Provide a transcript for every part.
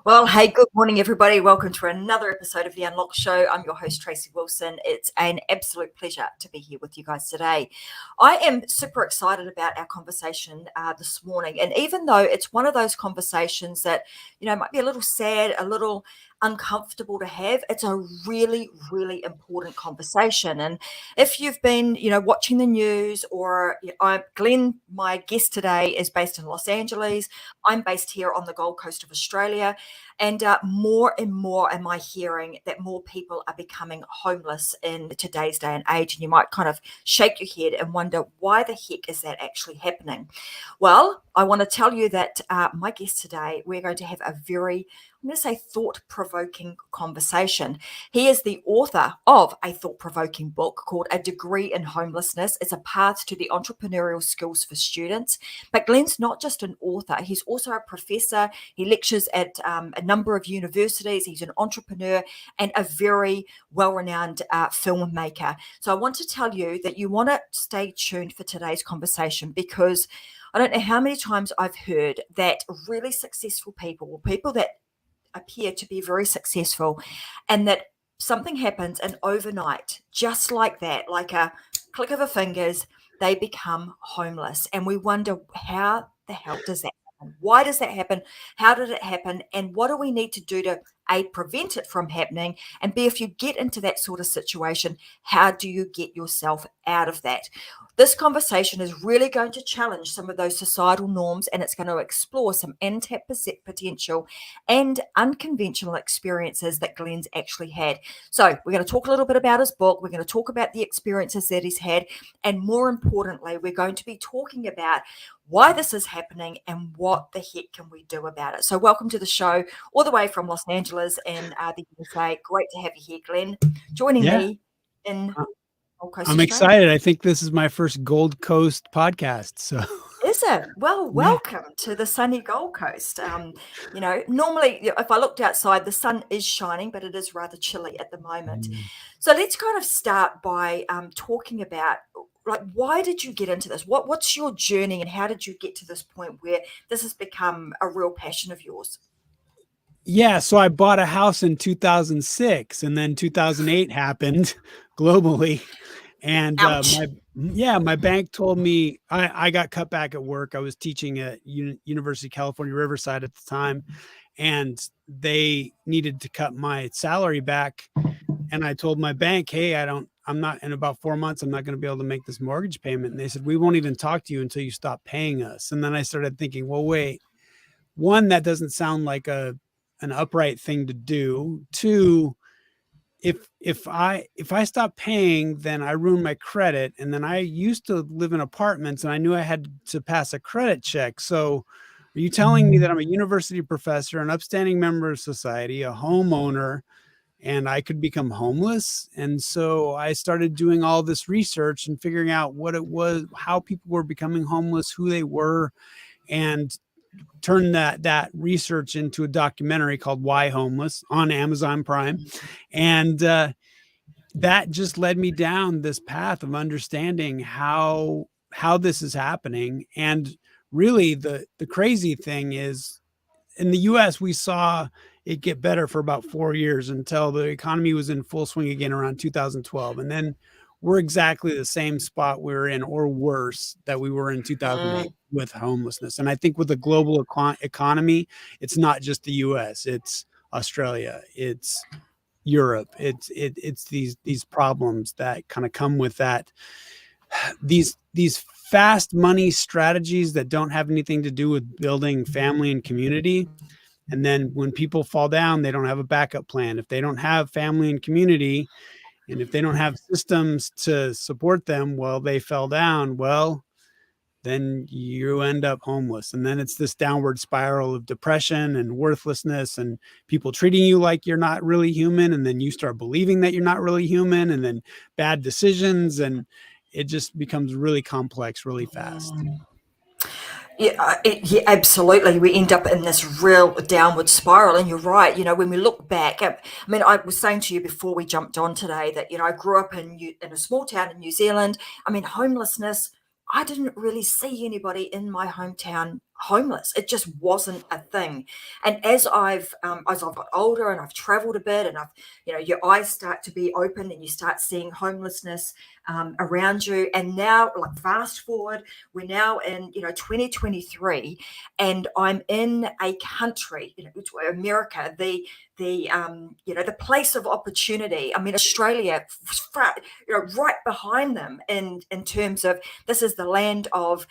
Well, hey, good morning, everybody. Welcome to another episode of The Unlock Show. I'm your host, Tracy Wilson. It's an absolute pleasure to be here with you guys today. I am super excited about our conversation this morning. And even though it's one of those conversations that, might be a little sad, a little uncomfortable to have, it's a really, really important conversation. And if you've been, watching the news Glen, my guest today, is based in Los Angeles. I'm based here on the Gold Coast of Australia. And more and more am I hearing that more people are becoming homeless in today's day and age. And you might kind of shake your head and wonder, why the heck is that actually happening? Well, I want to tell you that my guest today, we're going to have a very, I'm going to say, thought-provoking conversation. He is the author of a thought-provoking book called A Degree in Homelessness. It's a path to the entrepreneurial skills for students. But Glen's not just an author. He's also a professor. He lectures at a number of universities. He's an entrepreneur and a very well-renowned filmmaker. So I want to tell you that you want to stay tuned for today's conversation, because I don't know how many times I've heard that really successful people, or people that appear to be very successful, and that something happens and overnight, just like that, like a click of a fingers, they become homeless. And we wonder, how the hell does that happen? Why does that happen? How did it happen? And what do we need to do to A, prevent it from happening, and B, if you get into that sort of situation, how do you get yourself out of that? This conversation is really going to challenge some of those societal norms, and it's going to explore some untapped potential and unconventional experiences that Glen's actually had. So we're going to talk a little bit about his book. We're going to talk about the experiences that he's had. And more importantly, we're going to be talking about why this is happening and what the heck can we do about it. So welcome to the show, all the way from Los Angeles and the USA. Great to have you here, Glen, joining me in Gold Coast, I'm Australia. excited. I think this is my first Gold Coast podcast. So is it? Well, welcome to the sunny Gold Coast. Normally if I looked outside, the sun is shining, but it is rather chilly at the moment. So let's kind of start by talking about, like, why did you get into this? What's your journey, and how did you get to this point where this has become a real passion of yours? Yeah, so I bought a house in 2006, and then 2008 happened globally. And my bank told me I got cut back at work. I was teaching at University of California, Riverside at the time, and they needed to cut my salary back. And I told my bank, hey, I'm not, in about 4 months, I'm not going to be able to make this mortgage payment. And they said, we won't even talk to you until you stop paying us. And then I started thinking, well, wait, one, that doesn't sound like an upright thing to do. Two, if I stop paying, then I ruin my credit. And then I used to live in apartments, and I knew I had to pass a credit check. So are you telling me that I'm a university professor, an upstanding member of society, a homeowner, and I could become homeless? And so I started doing all this research and figuring out what it was, how people were becoming homeless, who they were, and turned that research into a documentary called Why Homeless on Amazon Prime. And that just led me down this path of understanding how this is happening. And really the crazy thing is, in the US, we saw it get better for about 4 years until the economy was in full swing again around 2012. And then we're exactly the same spot we were in, or worse, that we were in 2008 with homelessness. And I think with the global economy, it's not just the US, it's Australia, it's Europe, it's these problems that kind of come with that. These fast money strategies that don't have anything to do with building family and community. And then when people fall down, they don't have a backup plan. If they don't have family and community, and if they don't have systems to support them while they fell down, well, then you end up homeless. And then it's this downward spiral of depression and worthlessness, and people treating you like you're not really human. And then you start believing that you're not really human, and then bad decisions. And it just becomes really complex really fast. Yeah, absolutely. We end up in this real downward spiral. And you're right. When we look back, I was saying to you before we jumped on today that, I grew up in a small town in New Zealand. Homelessness, I didn't really see anybody in my hometown homeless. It just wasn't a thing. And as I've got older and I've traveled a bit, and your eyes start to be open and you start seeing homelessness around you. And now, like, fast forward, we're now in 2023, and I'm in a country, America, the place of opportunity. I mean, Australia, right behind them in terms of, this is the land of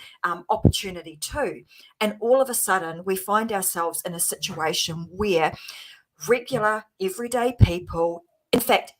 opportunity too. And all of a sudden, we find ourselves in a situation where regular, everyday people, in fact,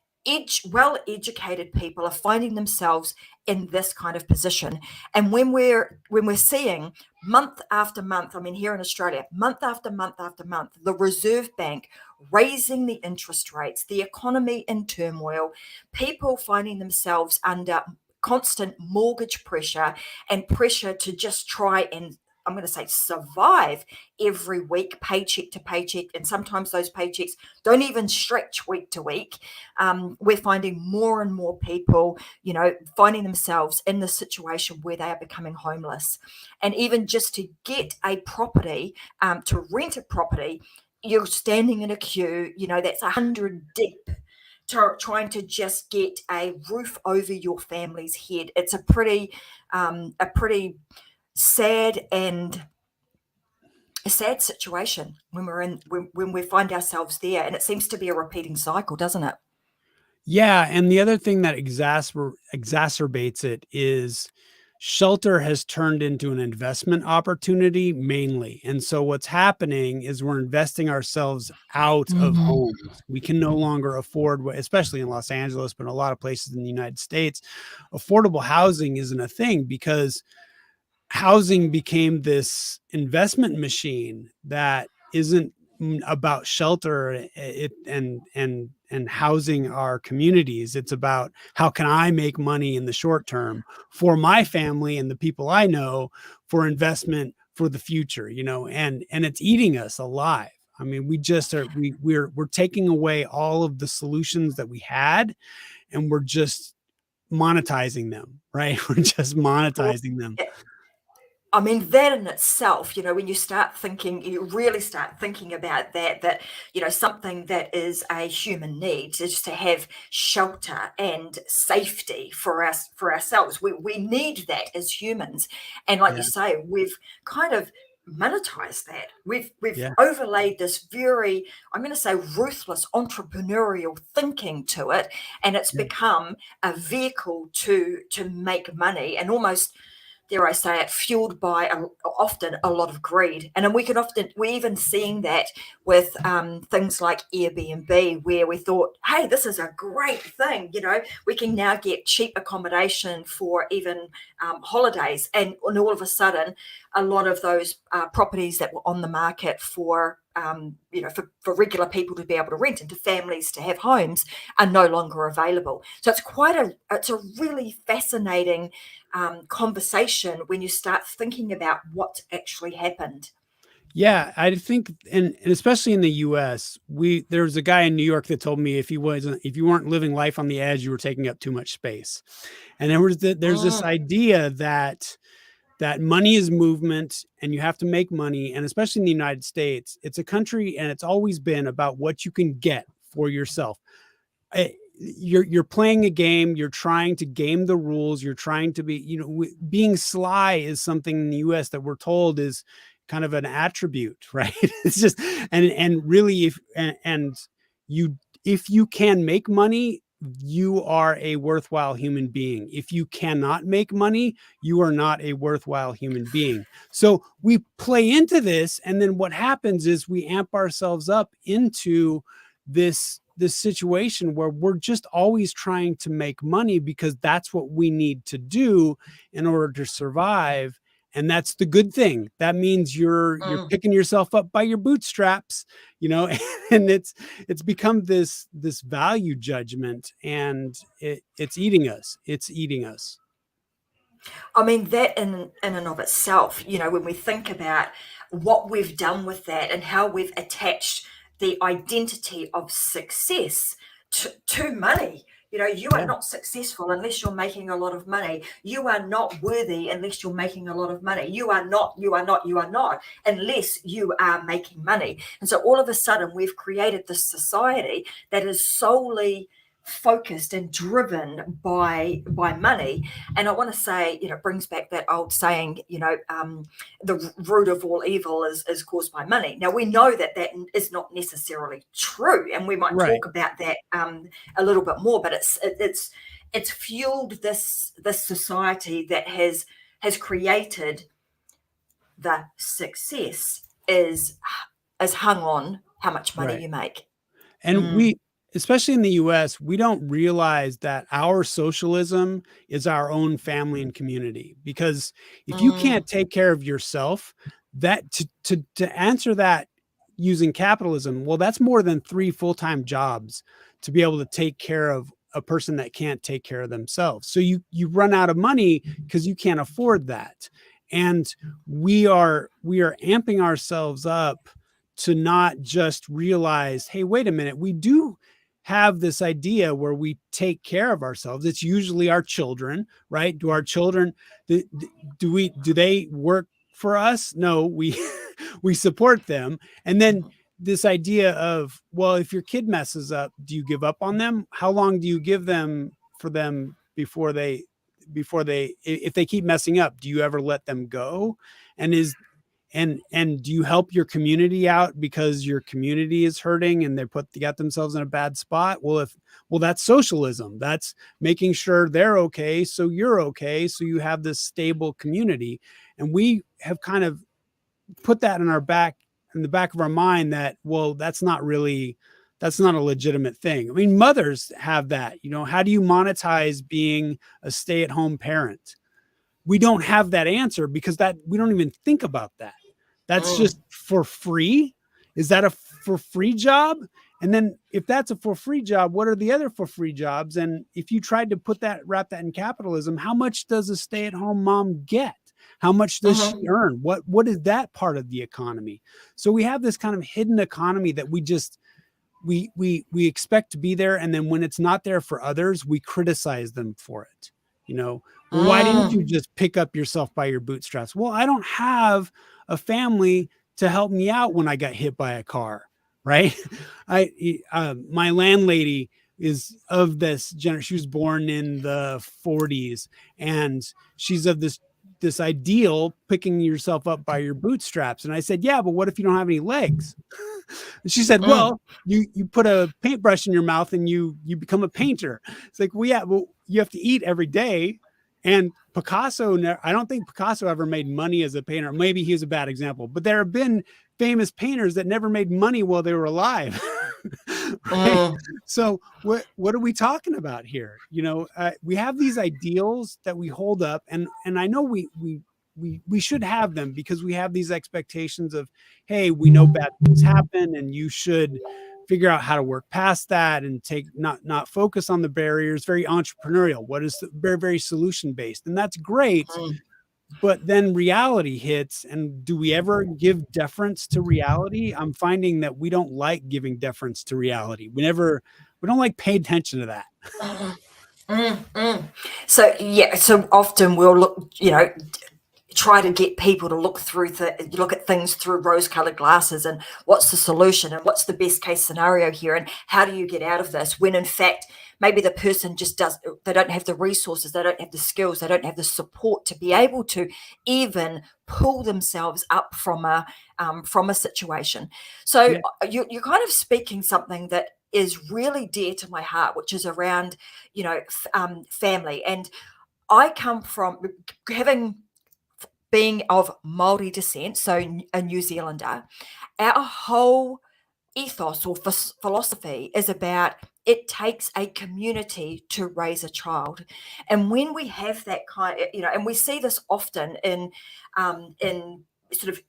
well-educated people, are finding themselves in this kind of position. And when we're seeing month after month, I mean, here in Australia, month after month after month, the Reserve Bank raising the interest rates, the economy in turmoil, people finding themselves under constant mortgage pressure and pressure to just try and, I'm going to say, survive every week, paycheck to paycheck. And sometimes those paychecks don't even stretch week to week. We're finding more and more people, finding themselves in the situation where they are becoming homeless. And even just to get a property, to rent a property, you're standing in a queue, that's 100 deep, trying to just get a roof over your family's head. It's a pretty sad situation when we find ourselves there, and it seems to be a repeating cycle, doesn't it? Yeah, and the other thing that exacerbates it is shelter has turned into an investment opportunity mainly. And so what's happening is we're investing ourselves out of homes. We can no longer afford, especially in Los Angeles, but in a lot of places in the United States, affordable housing isn't a thing, because housing became this investment machine that isn't about shelter and housing our communities. It's about, how can I make money in the short term for my family and the people I know, for investment for the future, and it's eating us alive. I mean, we're taking away all of the solutions that we had, and we're just monetizing them, right? We're just monetizing them. I mean, that in itself, when you really start thinking about that, something that is a human need is to have shelter and safety for ourselves. We need that as humans. And like you say, we've kind of monetized that. We've overlaid this very, I'm going to say, ruthless entrepreneurial thinking to it. And it's become a vehicle to make money, and almost, dare I say it, fueled by often a lot of greed. And then we're even seeing that with things like Airbnb, where we thought, hey, this is a great thing. We can now get cheap accommodation for even holidays. And all of a sudden, a lot of those properties that were on the market for regular people to be able to rent and to families to have homes are no longer available. So it's a really fascinating conversation when you start thinking about what actually happened. Yeah, I think, and especially in the US, there was a guy in New York that told me, if you weren't living life on the edge, you were taking up too much space. And there's this idea that money is movement, and you have to make money. And especially in the United States, it's a country, and it's always been about what you can get for yourself. You're playing a game. You're trying to game the rules. You're trying to be, being sly is something in the US that we're told is kind of an attribute, right? It's just, and really, if you can make money, you are a worthwhile human being. If you cannot make money, you are not a worthwhile human being. So we play into this, and then what happens is we amp ourselves up into this situation where we're just always trying to make money, because that's what we need to do in order to survive. And that's the good thing. That means you're picking yourself up by your bootstraps, and it's become this value judgment, and it's eating us. It's eating us. I mean, that in and of itself, when we think about what we've done with that and how we've attached the identity of success to money, You are not successful unless you're making a lot of money. You are not worthy unless you're making a lot of money. You are not unless you are making money. And so all of a sudden we've created this society that is solely focused and driven by money. And I want to say, it brings back that old saying, the root of all evil is caused by money. Now we know that is not necessarily true, and we might talk about that a little bit more, but it's fueled this society that has created the success is hung on how much money you make. And we, especially in the US, we don't realize that our socialism is our own family and community. Because if you can't take care of yourself, that to answer that using capitalism, well, that's more than 3 full-time jobs to be able to take care of a person that can't take care of themselves. So you run out of money because you can't afford that. And we are amping ourselves up to not just realize, hey, wait a minute, we do have this idea where we take care of ourselves. It's usually our children, right? Do our children, do they work for us? No, we support them. And then this idea of, well, if your kid messes up, do you give up on them? How long do you give them for them before they, if they keep messing up, do you ever let them go? And do you help your community out because your community is hurting and they got themselves in a bad spot? Well, that's socialism. That's making sure they're okay, so you're okay, so you have this stable community. And we have kind of put that in the back of our mind that, well, that's not a legitimate thing. I mean, mothers have that. How do you monetize being a stay-at-home parent? We don't have that answer because we don't even think about that. That's just for free. Is that a for free job? And then if that's a for free job, what are the other for free jobs? And if you tried to wrap that in capitalism, how much does a stay-at-home mom get? How much does she earn? What is that part of the economy? So we have this kind of hidden economy that we expect to be there. And then when it's not there for others, we criticize them for it. Why didn't you just pick up yourself by your bootstraps? Well, I don't have a family to help me out when I got hit by a car, right? My landlady is of this generation. She was born in the 40s, and she's of this ideal, picking yourself up by your bootstraps. And I said, yeah, but what if you don't have any legs? And she said, well, you put a paintbrush in your mouth and you become a painter. It's like, well, yeah, well, you have to eat every day. And Picasso, I don't think Picasso ever made money as a painter. Maybe he was a bad example, but there have been famous painters that never made money while they were alive. Right? So what are we talking about here? We have these ideals that we hold up, and I know we should have them because we have these expectations of, hey, we know bad things happen and you should figure out how to work past that and not focus on the barriers. Very entrepreneurial. What is very, very solution based? And that's great. But then reality hits, and do we ever give deference to reality? I'm finding that we don't like giving deference to reality. We don't like pay attention to that. So often we'll look, try to get people to look at things through rose-colored glasses, and what's the solution and what's the best case scenario here, and how do you get out of this, when in fact maybe the person they don't have the resources, they don't have the skills, they don't have the support to be able to even pull themselves up from a situation. So you're kind of speaking something that is really dear to my heart, which is around family. And I come from being of Maori descent, so a New Zealander. Our whole ethos or philosophy is about, it takes a community to raise a child. And when we have that and we see this often in sort of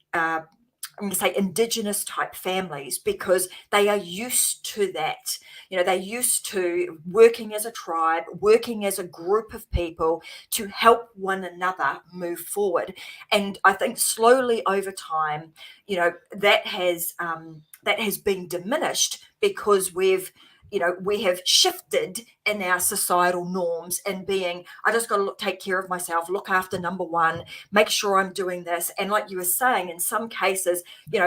I'm going to say Indigenous type families, because they are used to that. They're used to working as a tribe, working as a group of people to help one another move forward. And I think slowly over time, that has been diminished because we've we have shifted in our societal norms and being, I just got to take care of myself, look after number one, make sure I'm doing this. And like you were saying, in some cases,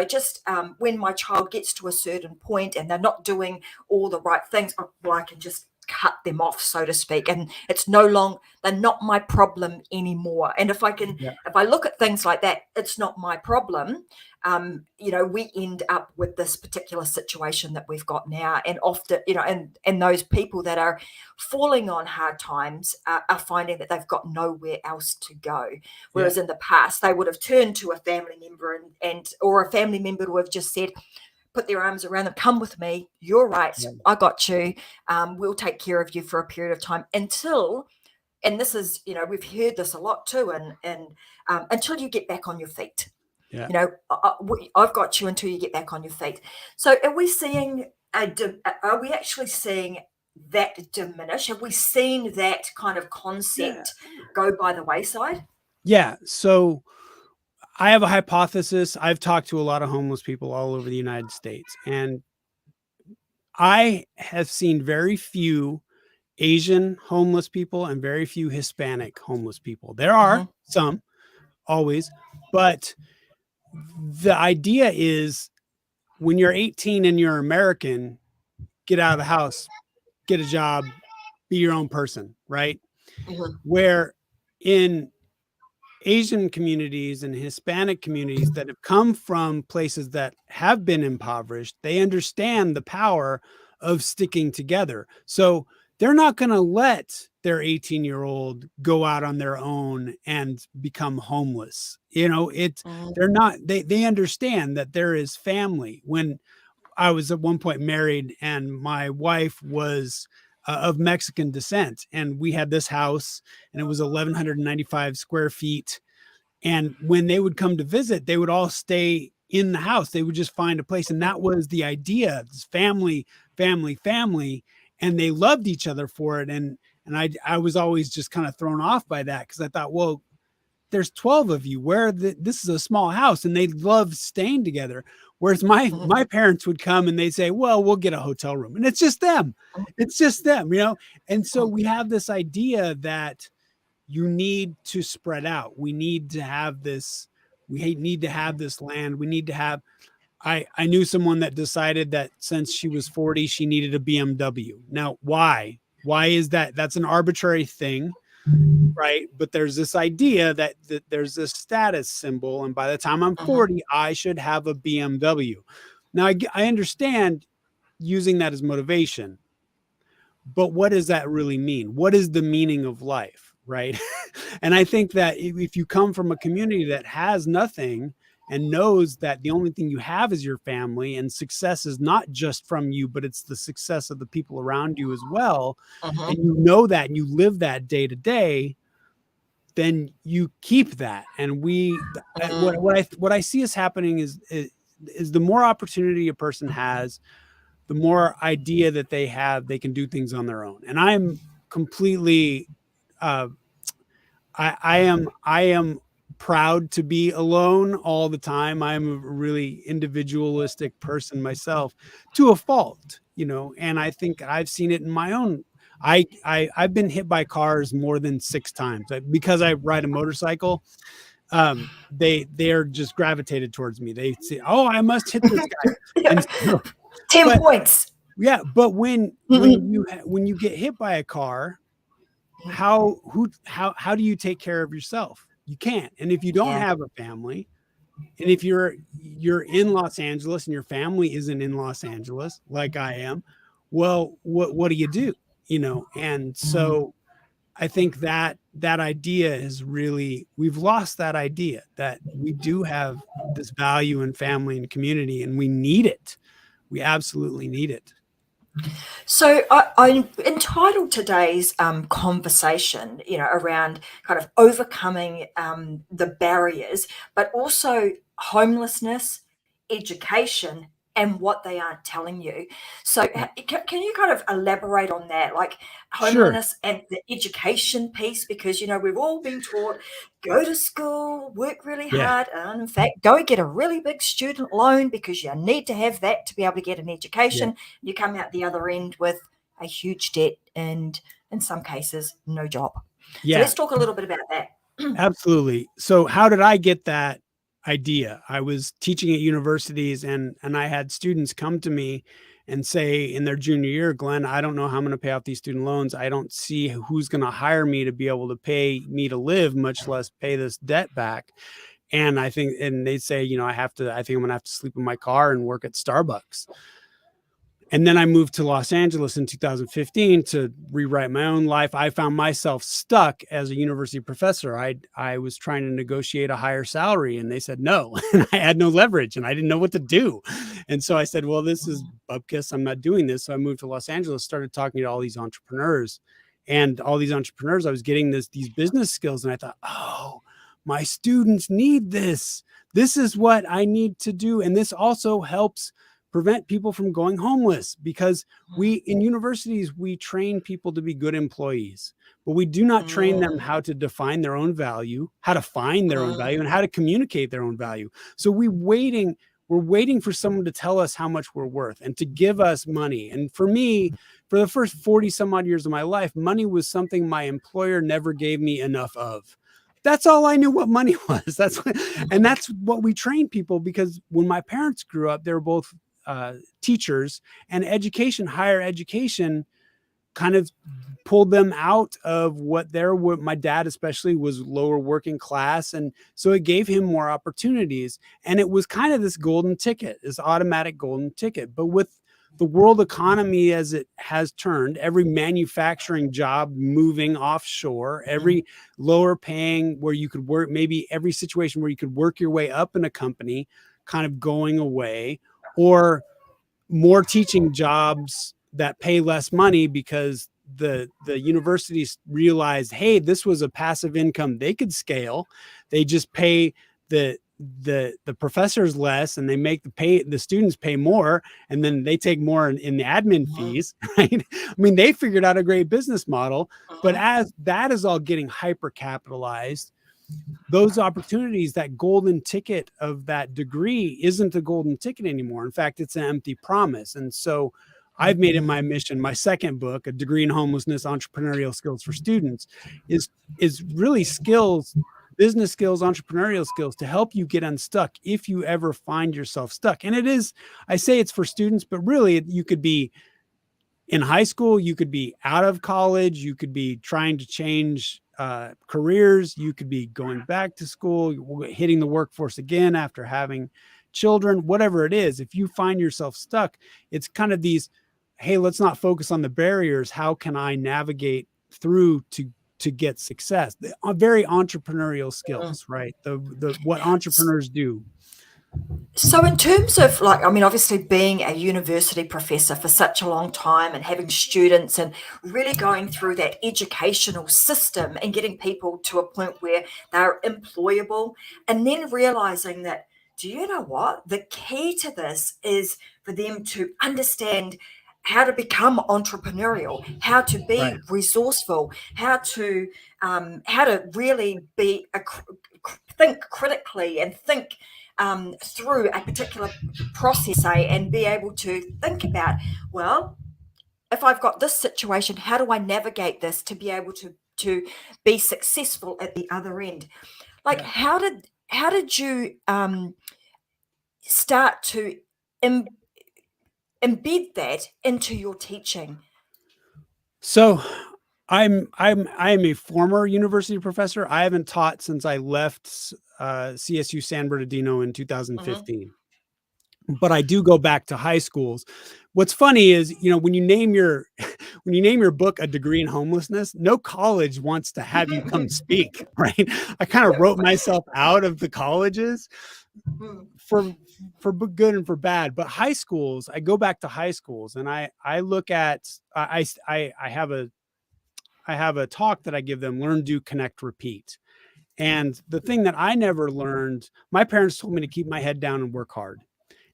just when my child gets to a certain point and they're not doing all the right things, well, I can just cut them off, so to speak, and it's they're not my problem anymore. And if I look at things like that, it's not my problem. We end up with this particular situation that we've got now, and often, and those people that are falling on hard times are finding that they've got nowhere else to go. Whereas in the past, they would have turned to a family member or a family member would have just said, put their arms around them, come with me, you're right, I got you, we'll take care of you for a period of time until, and this is, we've heard this a lot too, and until you get back on your feet. I've got you until you get back on your feet. So are we actually seeing that diminish? Have we seen that kind of concept go by the wayside? Yeah. So I have a hypothesis. I've talked to a lot of homeless people all over the United States, and I have seen very few Asian homeless people and very few Hispanic homeless people. There are some, always, but the idea is when you're 18 and you're American, get out of the house, get a job, be your own person, right? Where in Asian communities and Hispanic communities that have come from places that have been impoverished, they understand the power of sticking together. So they're not going to let their 18-year-old go out on their own and become homeless. They're not, they understand that there is family. When I was at one point married and my wife was of Mexican descent, and we had this house and it was 1,195 square feet. And when they would come to visit, they would all stay in the house. They would just find a place. And that was the idea, this family, family, family. And they loved each other for it. And I was always just kind of thrown off by that, because I thought, well, there's 12 of you, this is a small house, and they love staying together. Whereas my parents would come and they'd say, well, we'll get a hotel room, and it's just them. It's just them, And so we have this idea that you need to spread out. We need to have this. We need to have this land. We need to have. I knew someone that decided that since she was 40, she needed a BMW. Now, why? Why is that? That's an arbitrary thing, right? But there's this idea that there's this status symbol, and by the time I'm 40, I should have a BMW. Now, I understand using that as motivation, but what does that really mean? What is the meaning of life, right? And I think that if you come from a community that has nothing and knows that the only thing you have is your family, and success is not just from you, but it's the success of the people around you as well, and you know that and you live that day to day, then you keep that. And what I see is happening is the more opportunity a person has, the more idea that they have, they can do things on their own. And I'm completely, I am proud to be alone all the time. I'm a really individualistic person myself, to a fault, and I think I've seen it in my own. I've been hit by cars more than 6 times because I ride a motorcycle. They're just gravitated towards me. They say, "Oh, I must hit this guy." And so, 10 points. Yeah, but when you get hit by a car, how do you take care of yourself? You can't. And if you don't have a family, and if you're in Los Angeles and your family isn't in Los Angeles like I am, well, what do you do? And so I think that idea is really, we've lost that idea that we do have this value in family and community, and we need it. We absolutely need it. So I entitled today's conversation, around kind of overcoming the barriers, but also homelessness, education, and what they aren't telling you. So can you kind of elaborate on that, like Sure. homelessness and the education piece? Because, you know, we've all been taught, go to school, work really Yeah. hard, and in fact, go get a really big student loan because you need to have that to be able to get an Yeah. education. You come out the other end with a huge debt and in some cases, no job. So Yeah. let's talk a little bit about that. Absolutely. So how did I get that idea? I was teaching at universities and I had students come to me and say in their junior year, Glenn, I don't know how I'm going to pay off these student loans. I don't see who's going to hire me to be able to pay me to live, much less pay this debt back. And they'd say, I think I'm going to have to sleep in my car and work at Starbucks. And then I moved to Los Angeles in 2015 to rewrite my own life. I found myself stuck as a university professor. I was trying to negotiate a higher salary and they said no. And I had no leverage and I didn't know what to do. And so I said, well, this is bupkis. I'm not doing this. So I moved to Los Angeles, started talking to all these entrepreneurs. And all these entrepreneurs, I was getting these business skills. And I thought, oh, my students need this. This is what I need to do. And this also helps prevent people from going homeless, because in universities, we train people to be good employees, but we do not train them how to define their own value, how to find their own value, and how to communicate their own value. So we're waiting for someone to tell us how much we're worth and to give us money. And for me, for the first 40 some odd years of my life, money was something my employer never gave me enough of. That's all I knew what money was. That's what we train people, because when my parents grew up, they were both teachers, and higher education kind of pulled them out of what my dad especially was lower working class. And so it gave him more opportunities. And it was kind of this golden ticket, this automatic golden ticket. But with the world economy as it has turned, every manufacturing job moving offshore, every lower paying where you could work, maybe every situation where you could work your way up in a company kind of going away, or more teaching jobs that pay less money because the universities realized, hey, this was a passive income they could scale. They just pay the professors less, and they make the students pay more, and then they take more in the admin fees, right? I mean, they figured out a great business model, but as that is all getting hyper capitalized, those opportunities, that golden ticket of that degree isn't a golden ticket anymore. In fact, it's an empty promise. And so I've made it my mission. My second book, A Degree in Homelessness, Entrepreneurial Skills for Students, is really skills, business skills, entrepreneurial skills to help you get unstuck if you ever find yourself stuck. And I say it's for students, but really you could be in high school, you could be out of college, you could be trying to change careers, you could be going back to school, hitting the workforce again after having children, whatever it is. If you find yourself stuck, it's kind of these, hey, let's not focus on the barriers. How can I navigate through to get success? Very entrepreneurial skills, right? What entrepreneurs do. So in terms of, like, I mean, obviously being a university professor for such a long time and having students and really going through that educational system and getting people to a point where they're employable, and then realizing that, do you know what? The key to this is for them to understand how to become entrepreneurial, how to be resourceful, how to really be think critically and think through a particular process, say, and be able to think about, well, if I've got this situation, how do I navigate this to be able to be successful at the other end? Like, how did you start to embed that into your teaching? So I am a former university professor. I haven't taught since I left CSU San Bernardino in 2015. But I do go back to high schools. What's funny is, when you name your book A Degree in Homelessness, no college wants to have you come speak, right? I kind of wrote myself out of the colleges for good and for bad. But high schools, I go back to high schools and I look at, I have a talk that I give them: learn, do, connect, repeat. And the thing that I never learned, my parents told me to keep my head down and work hard.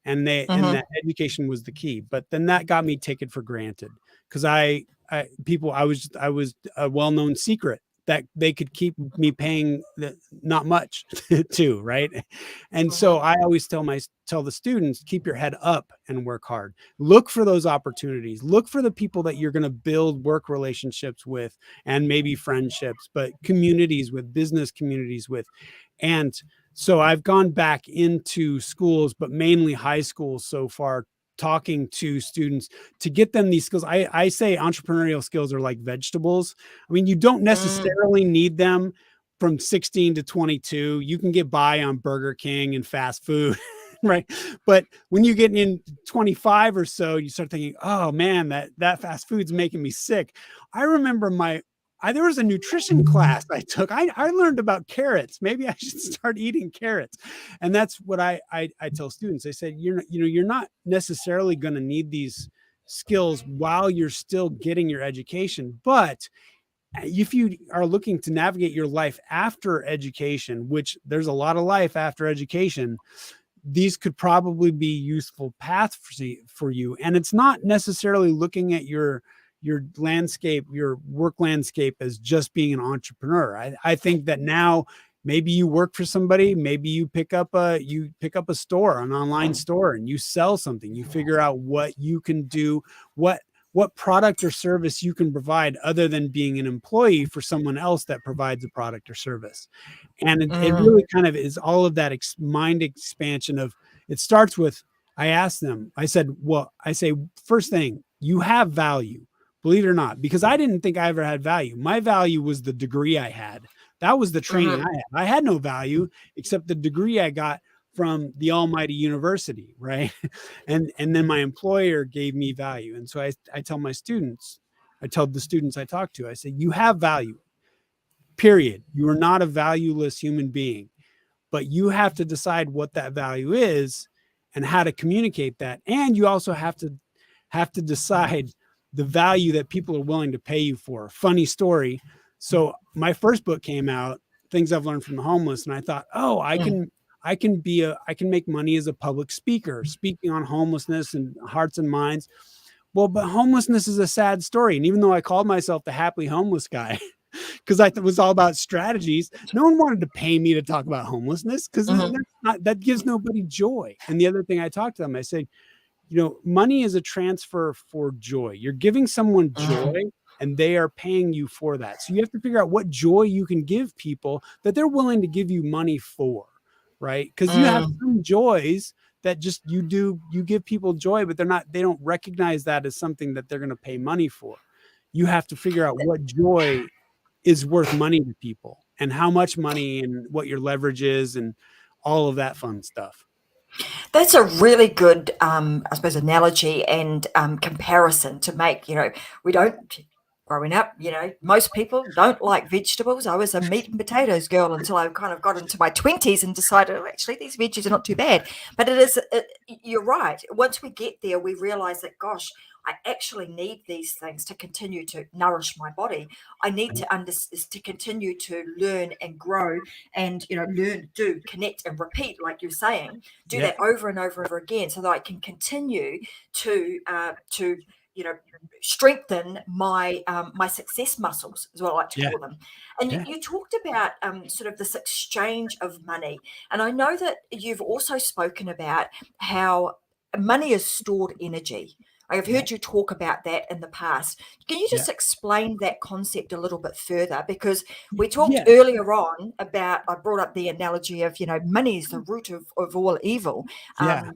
and Mm-hmm. that education was the key. But then that got me taken for granted, because I was a well-known secret that they could keep me paying not much too, right? And so I always tell the students, keep your head up and work hard. Look for those opportunities. Look for the people that you're going to build work relationships with, and maybe friendships, but communities with, business communities with. And so I've gone back into schools, but mainly high schools so far, talking to students to get them these skills. I say entrepreneurial skills are like vegetables. I mean, you don't necessarily need them from 16 to 22. You can get by on Burger King and fast food, right? But when you get in 25 or so, you start thinking, oh man, that fast food's making me sick. I remember there was a nutrition class I took. I learned about carrots. Maybe I should start eating carrots. And that's what I tell students. I said, you're not necessarily going to need these skills while you're still getting your education. But if you are looking to navigate your life after education, which there's a lot of life after education, these could probably be useful paths for you. And it's not necessarily looking at your landscape, your work landscape, as just being an entrepreneur. I think that now maybe you work for somebody, maybe you pick up a store, an online store, and you sell something. You figure out what you can do, what product or service you can provide other than being an employee for someone else that provides a product or service. And it really kind of is all of that mind expansion of, it starts with, I asked them, I say, first thing, you have value, believe it or not, because I didn't think I ever had value. My value was the degree I had. That was the training I had. I had no value except the degree I got from the almighty university, right? And then my employer gave me value. And so I tell the students I talk to, I say, you have value, period. You are not a valueless human being, but you have to decide what that value is and how to communicate that. And you also have to decide the value that people are willing to pay you for. Funny story. So my first book came out, Things I've Learned from the Homeless. And I thought, oh, I can make money as a public speaker, speaking on homelessness and hearts and minds. Well, but homelessness is a sad story. And even though I called myself the happily homeless guy, because it was all about strategies, no one wanted to pay me to talk about homelessness, because that gives nobody joy. And the other thing I talked to them, I said, money is a transfer for joy. You're giving someone joy, and they are paying you for that. So you have to figure out what joy you can give people that they're willing to give you money for, right? Because you have some joys that just you give people joy, but they don't recognize that as something that they're going to pay money for. You have to figure out what joy is worth money to people, and how much money, and what your leverage is, and all of that fun stuff. That's a really good, I suppose, analogy and comparison to make. We don't, growing up, most people don't like vegetables. I was a meat and potatoes girl until I kind of got into my 20s and decided, oh, actually, these veggies are not too bad. But you're right. Once we get there, we realize that, gosh, I actually need these things to continue to nourish my body. I need to continue to learn and grow, and learn, do, connect, and repeat, like you're saying. Do that over and over and over again, so that I can continue to strengthen my my success muscles, is what I like to call them. And you talked about sort of this exchange of money, and I know that you've also spoken about how money is stored energy. I have heard you talk about that in the past. Can you just explain that concept a little bit further? Because we talked earlier on about, I brought up the analogy of, money is the root of all evil. And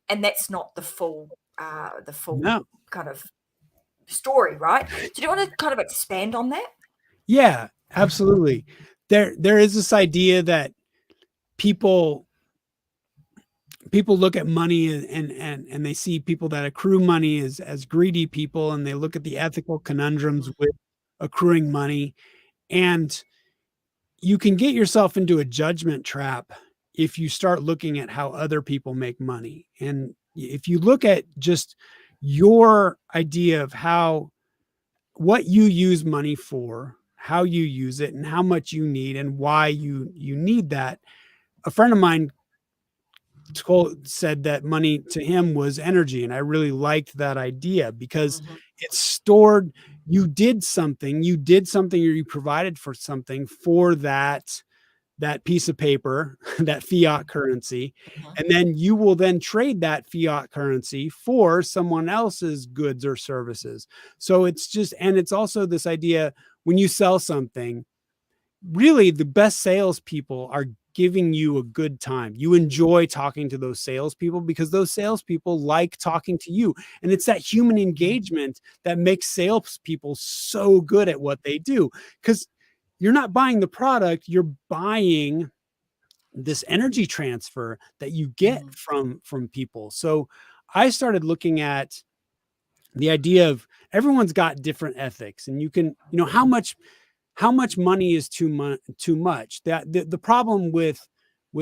that's not the full kind of story, right? So do you want to kind of expand on that? Yeah, absolutely. There is this idea that people look at money and they see people that accrue money as greedy people, and they look at the ethical conundrums with accruing money. And you can get yourself into a judgment trap if you start looking at how other people make money. And if you look at just your idea of what you use money for, how you use it, and how much you need, and why you need that. A friend of mine said that money to him was energy. And I really liked that idea because it's stored. You did something, or you provided for something for that piece of paper, that fiat currency. And then you will then trade that fiat currency for someone else's goods or services. So it's also this idea, when you sell something, really the best salespeople are giving you a good time. You enjoy talking to those salespeople because those salespeople like talking to you. And it's that human engagement that makes salespeople so good at what they do. Because you're not buying the product, you're buying this energy transfer that you get from people. So I started looking at the idea of everyone's got different ethics, and you can, how much money is too much. That the problem with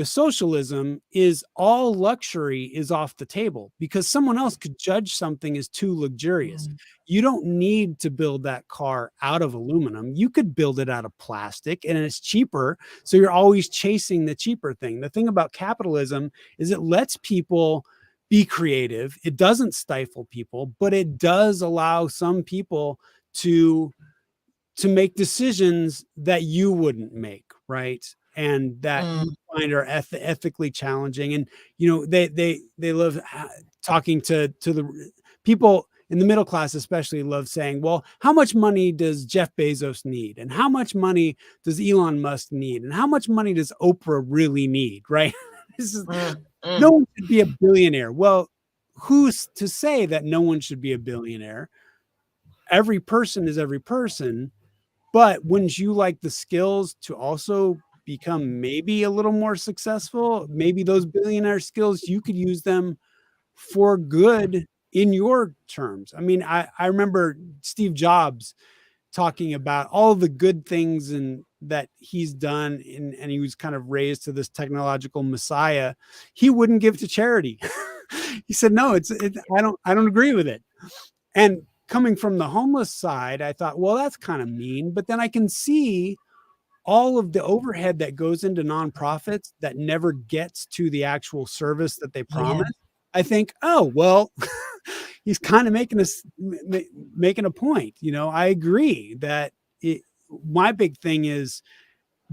socialism is all luxury is off the table because someone else could judge something as too luxurious. You don't need to build that car out of aluminum. You could build it out of plastic and it's cheaper. So you're always chasing the cheaper thing. The thing about capitalism is it lets people be creative. It doesn't stifle people, but it does allow some people to make decisions that you wouldn't make, right? And that you find are ethically challenging. And they love talking to the people in the middle class, especially love saying, well, how much money does Jeff Bezos need? And how much money does Elon Musk need? And how much money does Oprah really need, right? No one should be a billionaire. Well, who's to say that no one should be a billionaire? Every person is every person. But wouldn't you like the skills to also become maybe a little more successful? Maybe those billionaire skills, you could use them for good in your terms. I mean, I remember Steve Jobs talking about all the good things that he's done, and he was kind of raised to this technological messiah. He wouldn't give to charity. He said, no, I don't agree with it. And coming from the homeless side, I thought, well, that's kind of mean, but then I can see all of the overhead that goes into nonprofits that never gets to the actual service that they promise. I think, oh, well, he's kind of making a point. I agree that my big thing is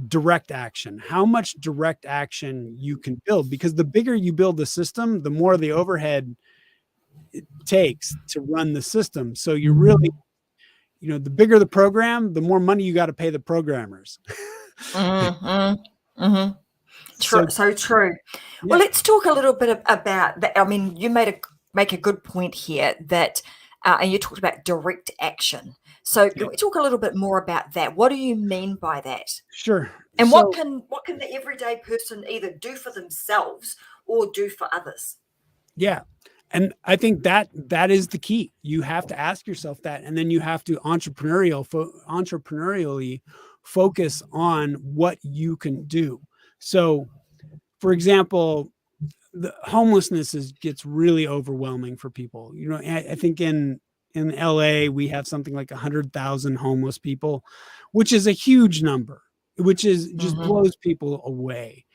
direct action, how much direct action you can build, because the bigger you build the system, the more the overhead it takes to run the system. So you're really, the bigger the program, the more money you got to pay the programmers. So true. Yeah. Well, let's talk a little bit about that. I mean, you make a good point here that, and you talked about direct action. So can we talk a little bit more about that? What do you mean by that? Sure. And what can the everyday person either do for themselves or do for others? Yeah. And I think that is the key. You have to ask yourself that, and then you have to entrepreneurially focus on what you can do. So, for example, the homelessness gets really overwhelming for people. I think in LA we have something like 100,000 homeless people, which is a huge number, which is just blows people away.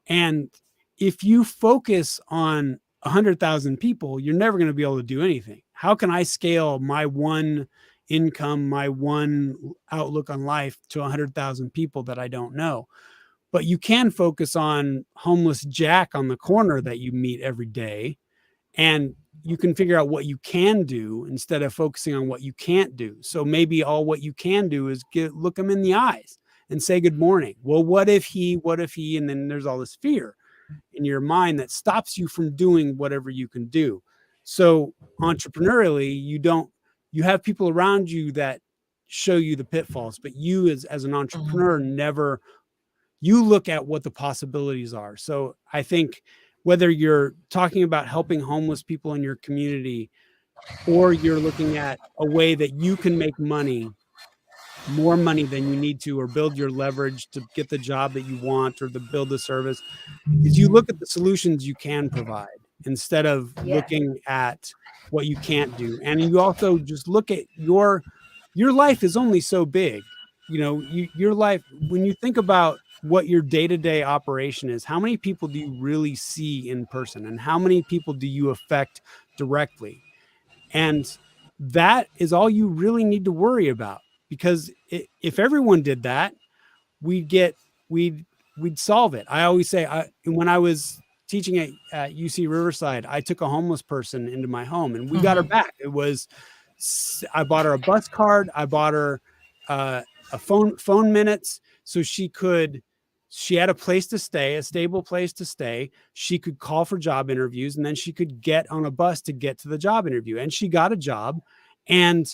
And if you focus on 100,000 people, you're never going to be able to do anything. How can I scale my one income, my one outlook on life to 100,000 people that I don't know? But you can focus on homeless Jack on the corner that you meet every day, and you can figure out what you can do instead of focusing on what you can't do. So maybe all what you can do is look them in the eyes and say good morning. Well, what if he, and then there's all this fear in your mind that stops you from doing whatever you can do. So entrepreneurially, you have people around you that show you the pitfalls, but you as an entrepreneur you look at what the possibilities are. So I think whether you're talking about helping homeless people in your community, or you're looking at a way that you can make more money than you need to, or build your leverage to get the job that you want, or to build the service, is you look at the solutions you can provide instead of looking at what you can't do. And you also just look at your life is only so big. Your life, when you think about what your day-to-day operation is. How many people do you really see in person, and how many people do you affect directly? And that is all you really need to worry about, because if everyone did that, we'd get we'd we'd solve it. I always say, when I was teaching at UC Riverside, I took a homeless person into my home and we got her back. I bought her a bus card. I bought her a phone minutes, so she had a place to stay, a stable place to stay. She could call for job interviews, and then she could get on a bus to get to the job interview. And she got a job. And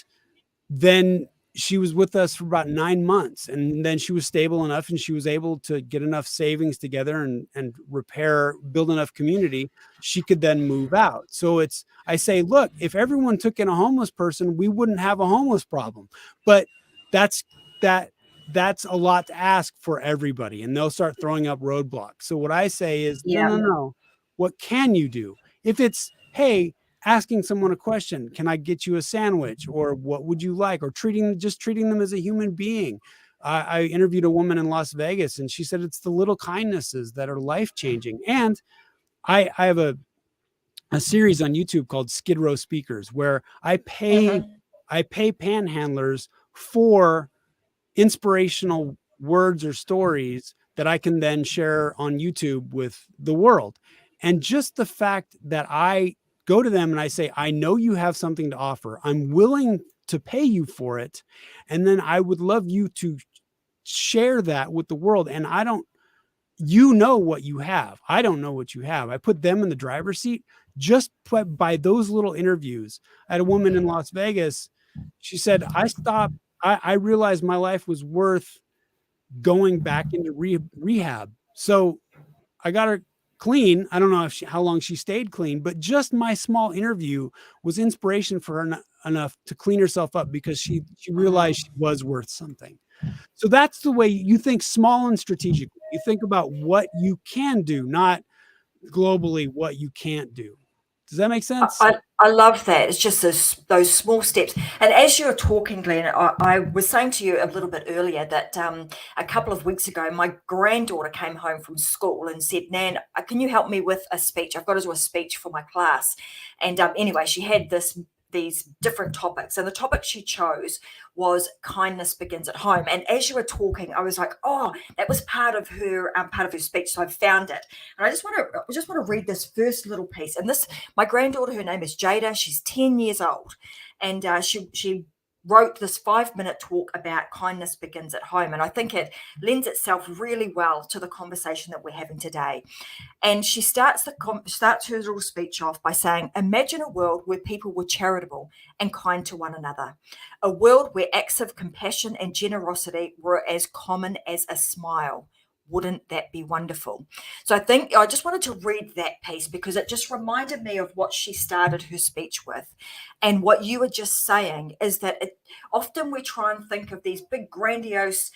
then she was with us for about 9 months, and then she was stable enough, and she was able to get enough savings together and build enough community. She could then move out. So I say, look, if everyone took in a homeless person, we wouldn't have a homeless problem. But that's a lot to ask for everybody, and they'll start throwing up roadblocks. So what I say is, no. What can you do? If it's, hey, asking someone a question, can I get you a sandwich, or what would you like, or just treating them as a human being. I interviewed a woman in Las Vegas, and she said it's the little kindnesses that are life-changing. And I have a series on YouTube called Skid Row Speakers, where I pay panhandlers for inspirational words or stories that I can then share on YouTube with the world. And just the fact that I go to them and I say, I know you have something to offer. I'm willing to pay you for it. And then I would love you to share that with the world. And you know what you have. I don't know what you have. I put them in the driver's seat just by those little interviews. I had a woman in Las Vegas. She said, I realized my life was worth going back into rehab. So I got her clean. I don't know how long she stayed clean, but just my small interview was inspiration for her enough to clean herself up, because she realized she was worth something. So that's the way you think, small and strategic. You think about what you can do, not globally what you can't do. Does that make sense? I love that. It's just those small steps. And as you're talking, Glenn, I was saying to you a little bit earlier that a couple of weeks ago, my granddaughter came home from school and said, Nan, can you help me with a speech? I've got to do a speech for my class. And anyway, she had these different topics, and the topic she chose was kindness begins at home. And as you were talking, I was like, oh, that was part of her speech. So I found it, and I just want to read this first little piece. And my granddaughter, her name is Jada. She's 10 years old, and she wrote this 5-minute talk about kindness begins at home. And I think it lends itself really well to the conversation that we're having today. And she starts her little speech off by saying, imagine a world where people were charitable and kind to one another. A world where acts of compassion and generosity were as common as a smile. Wouldn't that be wonderful? So I think I just wanted to read that piece because it just reminded me of what she started her speech with. And what you were just saying is that often we try and think of these big grandiose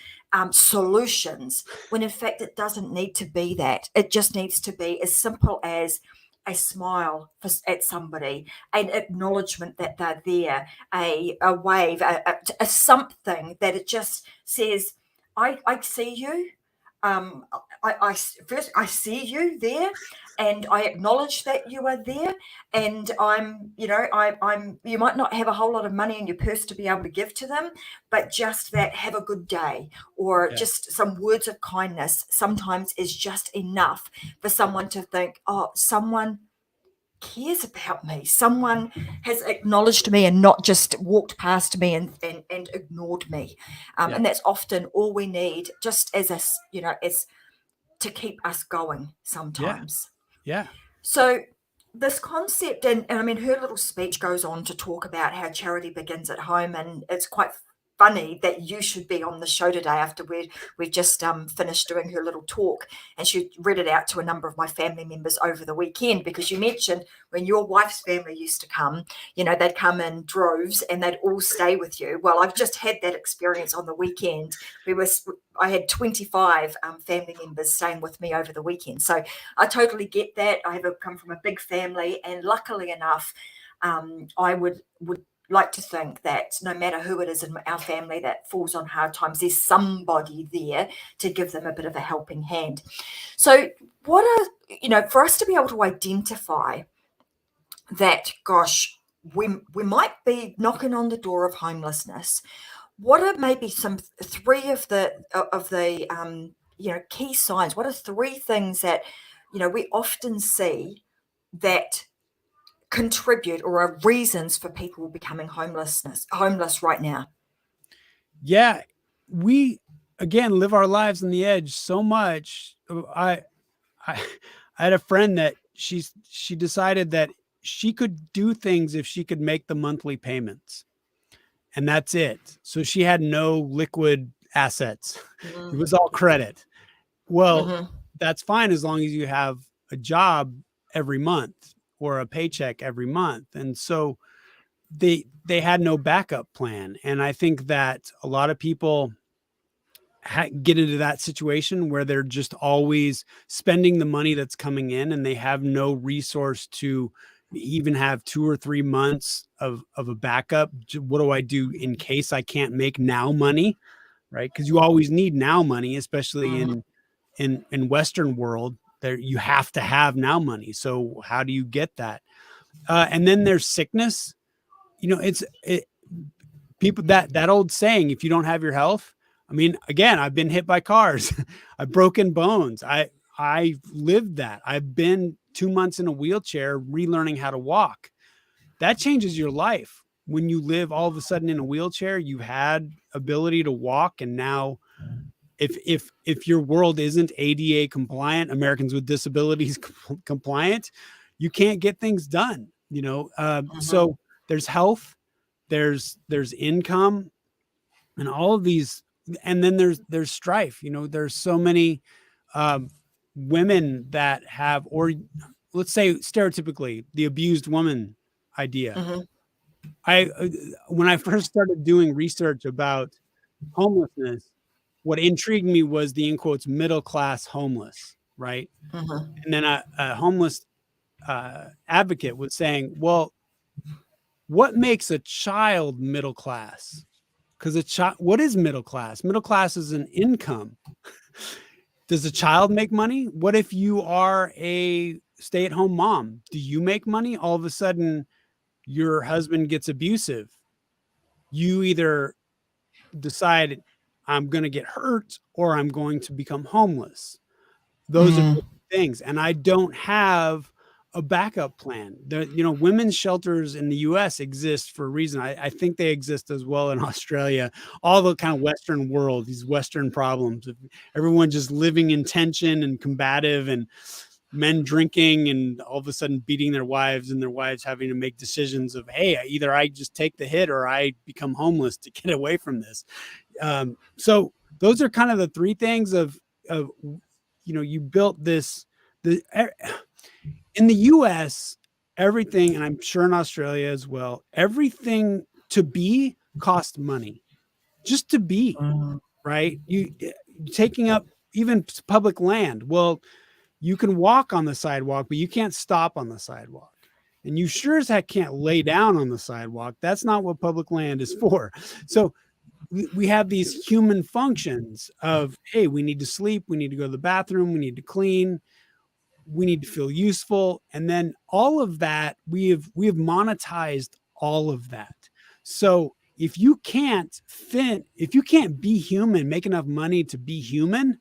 solutions, when in fact it doesn't need to be that. It just needs to be as simple as a smile at somebody, an acknowledgement that they're there, a wave, a something that it just says, I see you. I see you there, and I acknowledge that you are there, and I'm you might not have a whole lot of money in your purse to be able to give to them, but just that, have a good day, or just some words of kindness sometimes is just enough for someone to think, oh, someone cares about me. Someone has acknowledged me and not just walked past me and ignored me. And that's often all we need, just as as to keep us going sometimes. Yeah. So this concept, and I mean, her little speech goes on to talk about how charity begins at home, and it's quite funny that you should be on the show today after we just finished doing her little talk, and she read it out to a number of my family members over the weekend, because you mentioned when your wife's family used to come, they'd come in droves and they'd all stay with you. Well, I've just had that experience on the weekend. I had 25 family members staying with me over the weekend, so I totally get that. I have come from a big family, and luckily enough, I would like to think that no matter who it is in our family that falls on hard times, there's somebody there to give them a bit of a helping hand. So what are, for us to be able to identify that, gosh, we might be knocking on the door of homelessness, what are maybe some three of the key signs? What are three things that we often see that contribute or are reasons for people becoming homeless right now? Yeah, we again live our lives on the edge so much. I had a friend that she decided that she could do things if she could make the monthly payments, and that's it. So she had no liquid assets. It was all credit. Well, that's fine as long as you have a job every month or a paycheck every month. And so they had no backup plan. And I think that a lot of people get into that situation where they're just always spending the money that's coming in, and they have no resource to even have 2 or 3 months of a backup. What do I do in case I can't make now money? Right. Because you always need now money, especially in Western world, there you have to have now money. So how do you get that? And then there's sickness. People, that old saying, if you don't have your health, I mean, again, I've been hit by cars. I've broken bones. I lived that. I've been 2 months in a wheelchair relearning how to walk. That changes your life. When you live all of a sudden in a wheelchair, you've had ability to walk. And now if your world isn't ADA compliant, Americans with Disabilities compliant, you can't get things done, So there's health, there's income, and all of these. And then there's strife. There's so many women that have, or let's say stereotypically, the abused woman idea. When I first started doing research about homelessness, what intrigued me was the, in quotes, middle class homeless, right? And then a homeless advocate was saying, well, what makes a child middle class? Because what is middle class? Middle class is an income. Does a child make money? What if you are a stay-at-home mom? Do you make money? All of a sudden, your husband gets abusive. You either decide, I'm going to get hurt or I'm going to become homeless. Those are things. And I don't have a backup plan. Women's shelters in the US exist for a reason. I think they exist as well in Australia, all the kind of Western world, these Western problems of everyone just living in tension and combative, and men drinking and all of a sudden beating their wives, and their wives having to make decisions of, hey, either I just take the hit or I become homeless to get away from this. So those are kind of the three things of you built this, in the US, everything, and I'm sure in Australia as well, everything to be costs money, just to be, right? You taking up even public land. Well, you can walk on the sidewalk, but you can't stop on the sidewalk. And you sure as heck can't lay down on the sidewalk. That's not what public land is for. So we have these human functions of, hey, we need to sleep, we need to go to the bathroom, we need to clean, we need to feel useful. And then all of that, we have monetized all of that. So if you can't be human, make enough money to be human,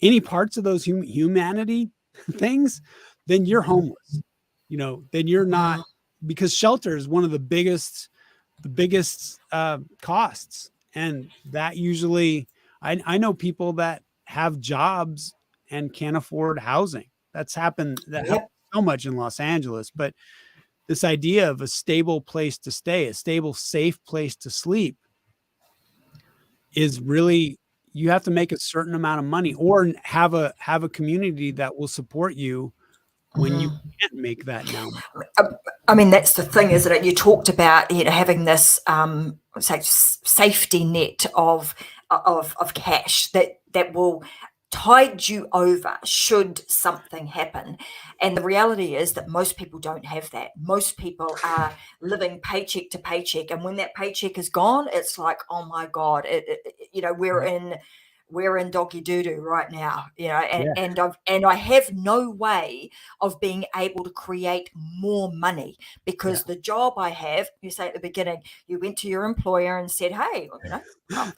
any parts of those humanity things, then you're homeless. Then you're not, because shelter is one of the biggest costs. And that usually, I know people that have jobs and can't afford housing. That's happened so much in Los Angeles. But this idea of a stable place to stay, a stable, safe place to sleep, is really, you have to make a certain amount of money or have a community that will support you when you can't make that now. I mean, that's the thing, isn't it? You talked about having this safety net of cash that will tide you over should something happen. And the reality is that most people don't have that. Most people are living paycheck to paycheck, and when that paycheck is gone, it's like, oh my God, we're in doggy doo-doo right now, and I have no way of being able to create more money, because the job I have, you say at the beginning, you went to your employer and said, hey, I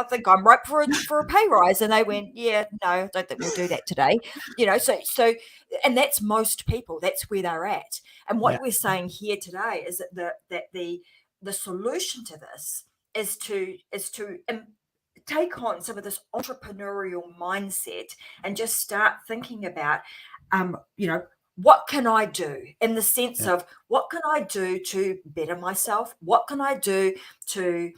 think I'm ripe for a pay rise, and they went, yeah, no, I don't think we'll do that today. So and that's most people. That's where they're at. And what we're saying here today is that the solution to this is to take on some of this entrepreneurial mindset and just start thinking about, what can I do, in the sense of what can I do to better myself? What can I do to,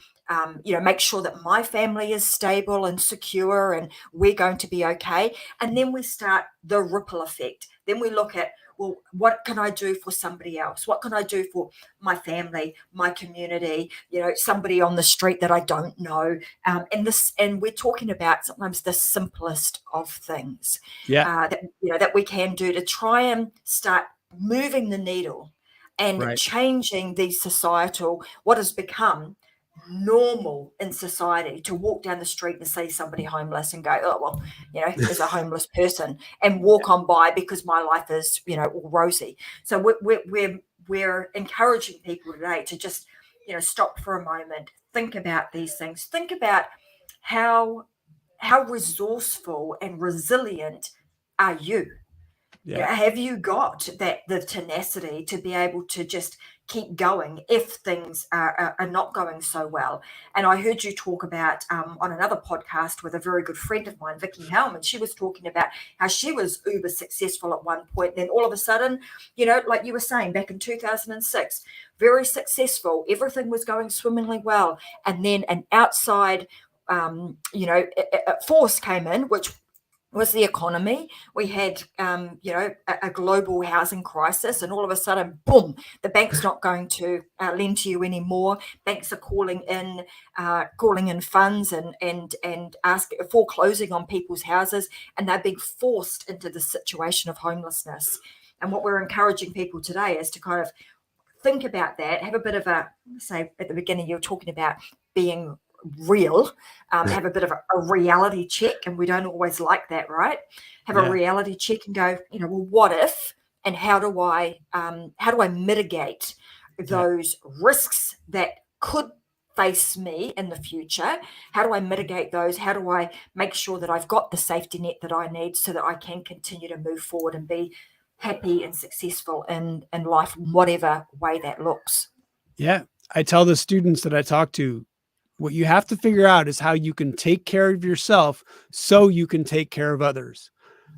make sure that my family is stable and secure and we're going to be okay? And then we start the ripple effect. Then we look at, well, what can I do for somebody else? What can I do for my family, my community, somebody on the street that I don't know? And we're talking about sometimes the simplest of things that we can do to try and start moving the needle and changing the societal, what has become normal in society, to walk down the street and see somebody homeless and go, oh, well, there's a homeless person, and walk on by because my life is, all rosy. So we're encouraging people today to just, stop for a moment, think about these things, think about how resourceful and resilient are you? Have you got the tenacity to be able to just keep going if things are not going so well? And I heard you talk about on another podcast with a very good friend of mine, Vicky Helm, and she was talking about how she was uber successful at one point. And then all of a sudden, like you were saying, back in 2006, very successful, everything was going swimmingly well. And then an outside, force came in, which was the economy. We had, a global housing crisis, and all of a sudden, boom, the bank's not going to lend to you anymore. Banks are calling in funds and foreclosing on people's houses, and they're being forced into the situation of homelessness. And what we're encouraging people today is to kind of think about that, have a bit of say at the beginning, you were talking about being real, have a bit of a reality check, and we don't always like that, right? Have a reality check and go, well, what if, and how do I mitigate those risks that could face me in the future? How do I mitigate those? How do I make sure that I've got the safety net that I need so that I can continue to move forward and be happy and successful in life, whatever way that looks? I tell the students that I talk to, what you have to figure out is how you can take care of yourself so you can take care of others.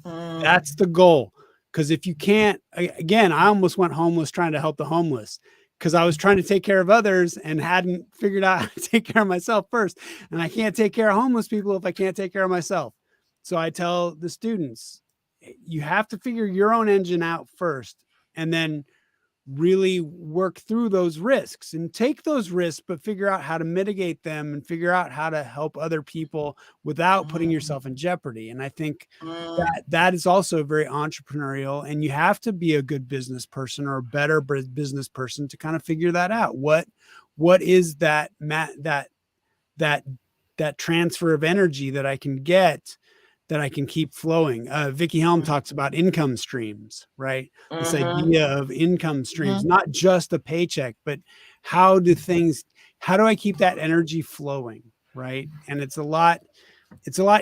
That's the goal. Because if you can't, again, I almost went homeless trying to help the homeless, because I was trying to take care of others and hadn't figured out how to take care of myself first. And I can't take care of homeless people if I can't take care of myself. So I tell the students, you have to figure your own engine out first, and then really work through those risks and take those risks, but figure out how to mitigate them and figure out how to help other people without putting yourself in jeopardy. And I think that is also very entrepreneurial, and you have to be a good business person or a better business person to kind of figure that out. What is that transfer of energy that I can get, that I can keep flowing. Vicky Helm talks about income streams, right? This idea of income streams, not just a paycheck, but how do I keep that energy flowing, right? And it's a lot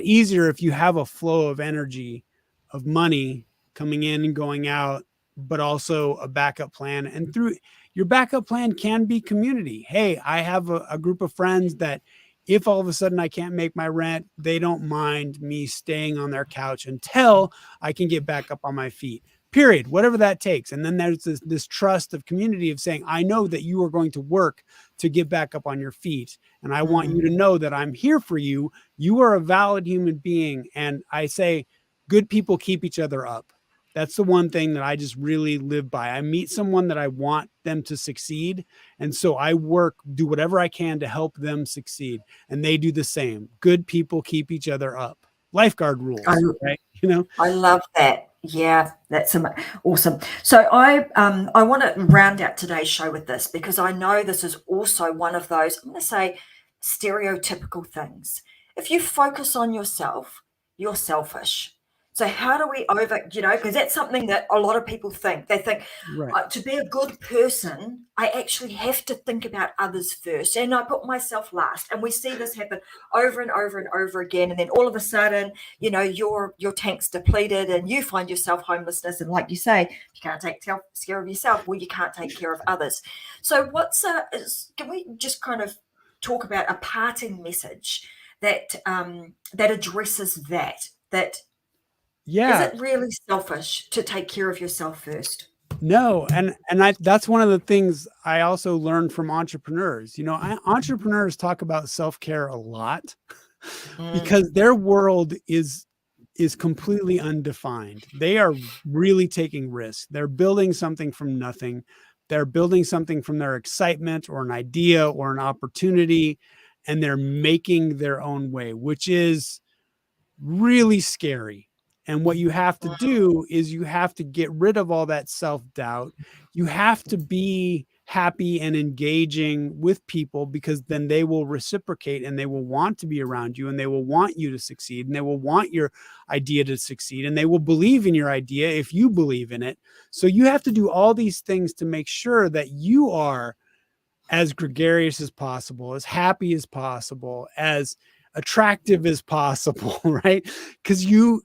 easier if you have a flow of energy, of money coming in and going out, but also a backup plan. And through your backup plan can be community. Hey, I have a group of friends that, if all of a sudden I can't make my rent, they don't mind me staying on their couch until I can get back up on my feet, period, whatever that takes. And then there's this trust of community of saying, I know that you are going to work to get back up on your feet. And I want you to know that I'm here for you. You are a valid human being. And I say, good people keep each other up. That's the one thing that I just really live by. I meet someone that I want them to succeed. And so I do whatever I can to help them succeed. And they do the same. Good people keep each other up. lifeguard rules, right? I love that. Yeah, that's awesome. So I want to round out today's show with this, because I know this is also one of those, I'm going to say, stereotypical things. If you focus on yourself, you're selfish. So how do we because that's something that a lot of people think. They think, Right. to be a good person, I actually have to think about others first, and I put myself last. And we see this happen over and over and over again. And then all of a sudden, your tank's depleted and you find yourself homelessness. And like you say, you can't take care of yourself, well, you can't take care of others. So can we just kind of talk about a parting message that addresses that Yeah. is it really selfish to take care of yourself first? No, and that's one of the things I also learned from entrepreneurs. Entrepreneurs talk about self-care a lot because their world is completely undefined. They are really taking risks. They're building something from nothing. They're building something from their excitement or an idea or an opportunity, and they're making their own way, which is really scary. And what you have to do is you have to get rid of all that self-doubt. You have to be happy and engaging with people, because then they will reciprocate and they will want to be around you, and they will want you to succeed, and they will want your idea to succeed, and they will believe in your idea if you believe in it. So you have to do all these things to make sure that you are as gregarious as possible, as happy as possible, as attractive as possible, right? Because you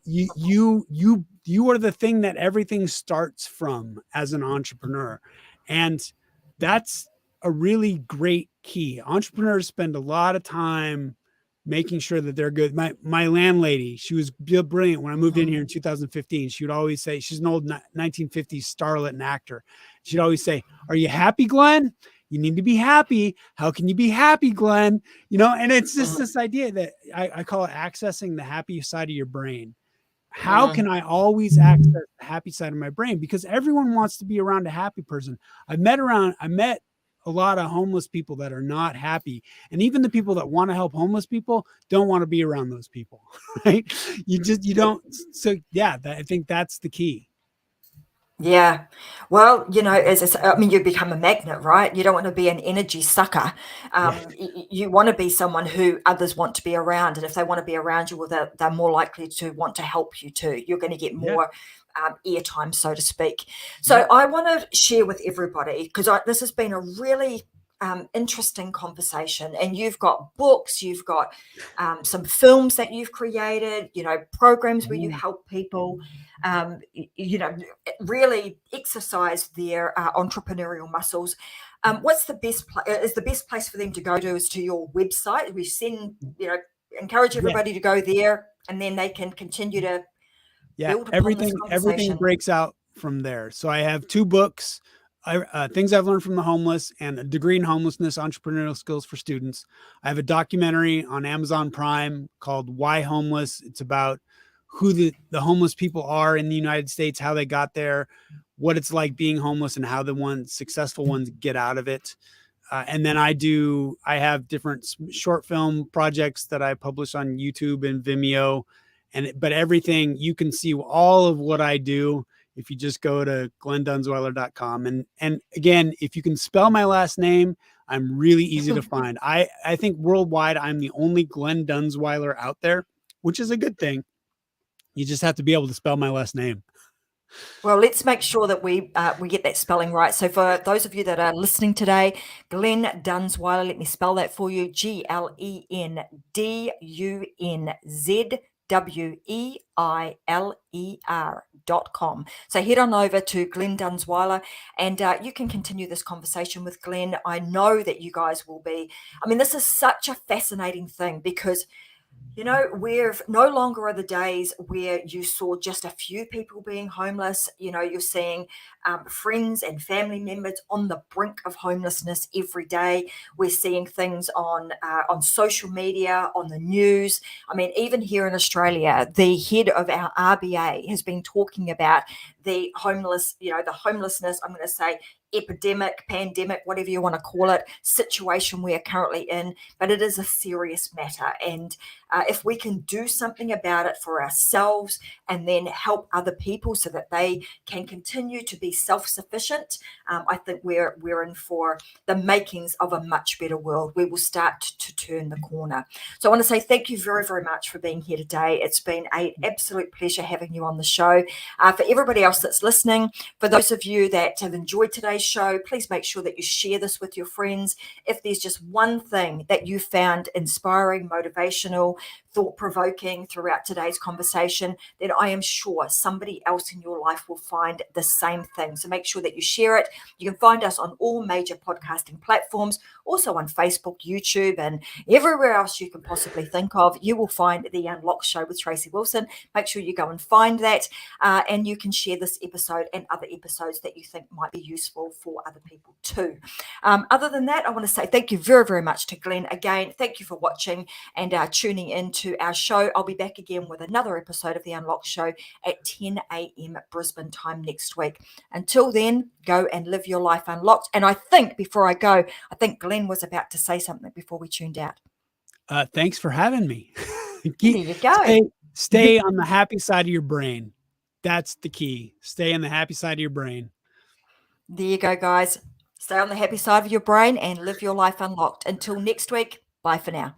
are the thing that everything starts from as an entrepreneur. And that's a really great key. Entrepreneurs spend a lot of time making sure that they're good. My landlady, she was brilliant. When I moved in here in 2015, she would always say, she's an old 1950s starlet and actor. She'd always say, "Are you happy, Glenn? You need to be happy. How can you be happy, Glenn?" And it's just this idea that I call it accessing the happy side of your brain. How can I always access the happy side of my brain? Because everyone wants to be around a happy person. I met a lot of homeless people that are not happy. And even the people that want to help homeless people don't want to be around those people, right? You don't. So yeah, I think that's the key. Yeah. Well, you become a magnet, right? You don't want to be an energy sucker. You want to be someone who others want to be around. And if they want to be around you, well, they're more likely to want to help you too. You're going to get more airtime, so to speak. So I want to share with everybody, because this has been a really interesting conversation, and you've got books, you've got some films that you've created, programs where you help people, really exercise their entrepreneurial muscles. What's the best is the best place for them to go to is to your website? We encourage everybody to go there, and then they can continue to build upon this conversation. Everything breaks out from there. So I have 2 books, Things I've Learned from the Homeless, and A Degree in Homelessness, Entrepreneurial Skills for Students. I have a documentary on Amazon Prime called Why Homeless. It's about who the homeless people are in the United States, how they got there, what it's like being homeless, and how the successful ones get out of it. And then I have different short film projects that I publish on YouTube and Vimeo. But everything, you can see all of what I do if you just go to glendunzweiler.com. And again, if you can spell my last name, I'm really easy to find. I think worldwide, I'm the only Glen Dunzweiler out there, which is a good thing. You just have to be able to spell my last name. Well, let's make sure that we get that spelling right. So for those of you that are listening today, Glen Dunzweiler, let me spell that for you: GLENDUNZWEILER.com. So head on over to Glen Dunzweiler, and you can continue this conversation with Glen. I know that you guys will be. This is such a fascinating thing, because we're no longer are the days where you saw just a few people being homeless. You're seeing friends and family members on the brink of homelessness every day. We're seeing things on social media, on the news. Even here in Australia, the head of our RBA has been talking about the homelessness, I'm going to say, epidemic, pandemic, whatever you want to call it, situation we are currently in, but it is a serious matter. And if we can do something about it for ourselves and then help other people so that they can continue to be self-sufficient, I think we're in for the makings of a much better world. We will start to turn the corner. So I want to say thank you very, very much for being here today. It's been an absolute pleasure having you on the show. For everybody else that's listening, for those of you that have enjoyed today's show, please make sure that you share this with your friends. If there's just one thing that you found inspiring, motivational, thought-provoking throughout today's conversation, then I am sure somebody else in your life will find the same thing. So make sure that you share it. You can find us on all major podcasting platforms, also on Facebook, YouTube, and everywhere else you can possibly think of. You will find The Unlocked Show with Tracy Wilson. Make sure you go and find that, and you can share this episode and other episodes that you think might be useful for other people too. Other than that, I want to say thank you very, very much to Glen. Again, thank you for watching and tuning into our show. I'll be back again with another episode of The Unlocked Show at 10 a.m. Brisbane time next week. Until then, go and live your life unlocked. And I think before I go, I think Glen was about to say something before we tuned out. Thanks for having me. There you go. Stay on the happy side of your brain. That's the key. Stay on the happy side of your brain. There you go, guys. Stay on the happy side of your brain and live your life unlocked. Until next week, bye for now.